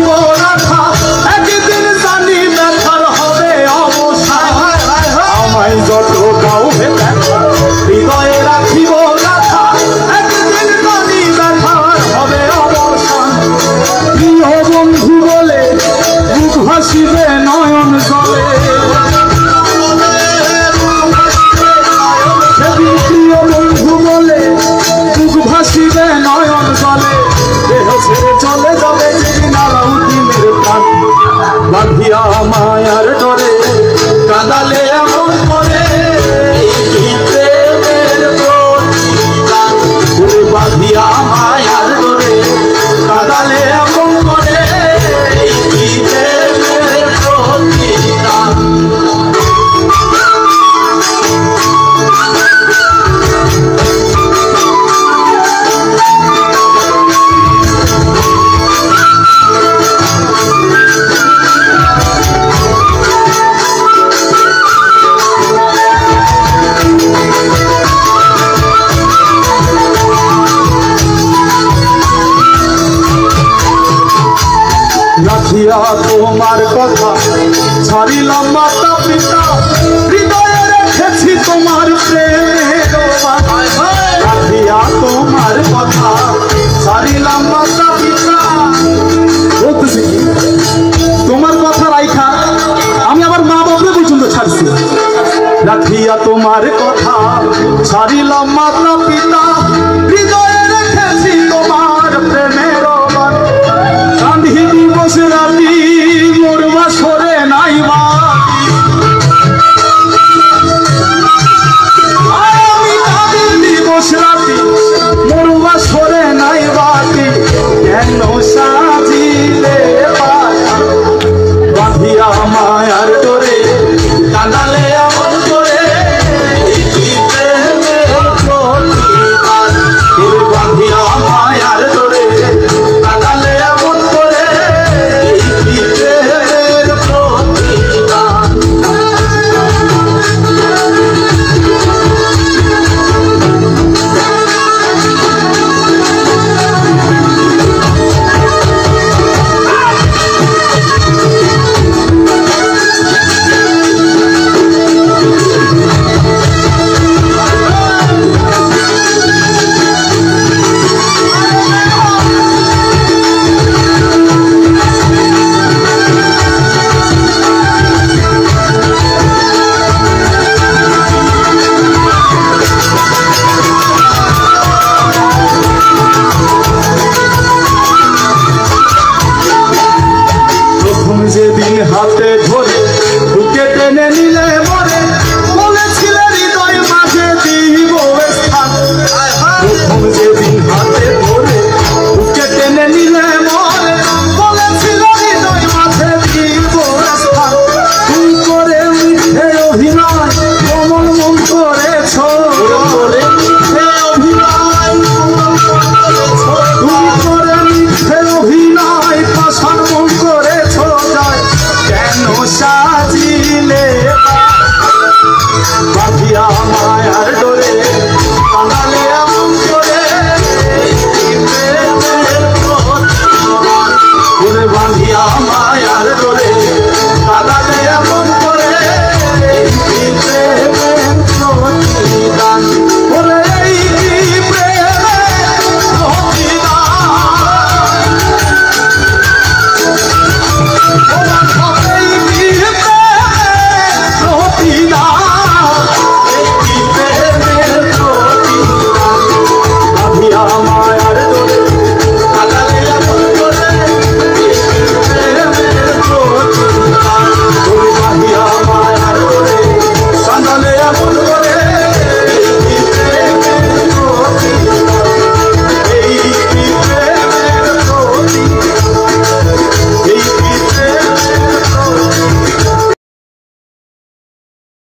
রাখিব রাখা একদিন জানি ব্যথার হবে অবসান আমায় যত দাও ব্যথা হৃদয়ে রাখিব রাখা একদিন জানি ব্যথার হবে অবসান প্রিয় বন্ধু বলে বুক ভাসিবে নয়ন জলে প্রিয় বন্ধু বলে বুক ভাসিবে নয়ন জলে দেহ ছেড়ে চলে যাবে যেদিন আলাউদ্দিনের প্রাণ বাঁধিয়া মায়ার ডরে কাঁদালে এমন করে বাঁধিয়া মায়ার ডরে কাঁদালে এমন করে রাখিয়া তোমার কথা ছাড়িলাম মাতা পিতা হৃদয়ে রেখেছি তোমার প্রেমের রাখিয়া তোমার কথা ছাড়িলাম মাতা পিতা বলতেছি কি তোমার কথা রাইখা আমি আবার মা বাবা পর্যন্ত ছাড়ছি রাখিয়া তোমার কথা ছাড়িলাম মাতা পিতা হৃদয়ে রেখেছি তোমার প্রেমের কান্দি দিবস রাতি মোর বাসরে নাই বাতি আমি কাঁদি দিবস রাতি মোর বাসরে নাই বাতি কেন সাজিলে বাঁধিয়া মায়ার ডোরে কাঁদালে এমন করে বাঁধিয়া মায়ার ডোরে কাঁদালে এমন করে যেদিন হাতে ধরে বুকে টেনে নিলে মরে বলেছিলে হৃদয় মাঝে দিব স্থান প্রথম যেদিন হাতে ধরে বুকে টেনে নিলে মরে বলেছিলে হৃদয় মাঝে দিব স্থান তুমি করে মিথ্যে অভিনয় কমল মন করেছ মিথ্যে অভিনয় তুমি করে মিথ্যে অভিনয় পাষাণ মন করেছ কেন সাজিলে বাঁধিয়া মায়ার ডোরে কাঁদালে এমন করে বাঁধিয়া মায়ার ডোরে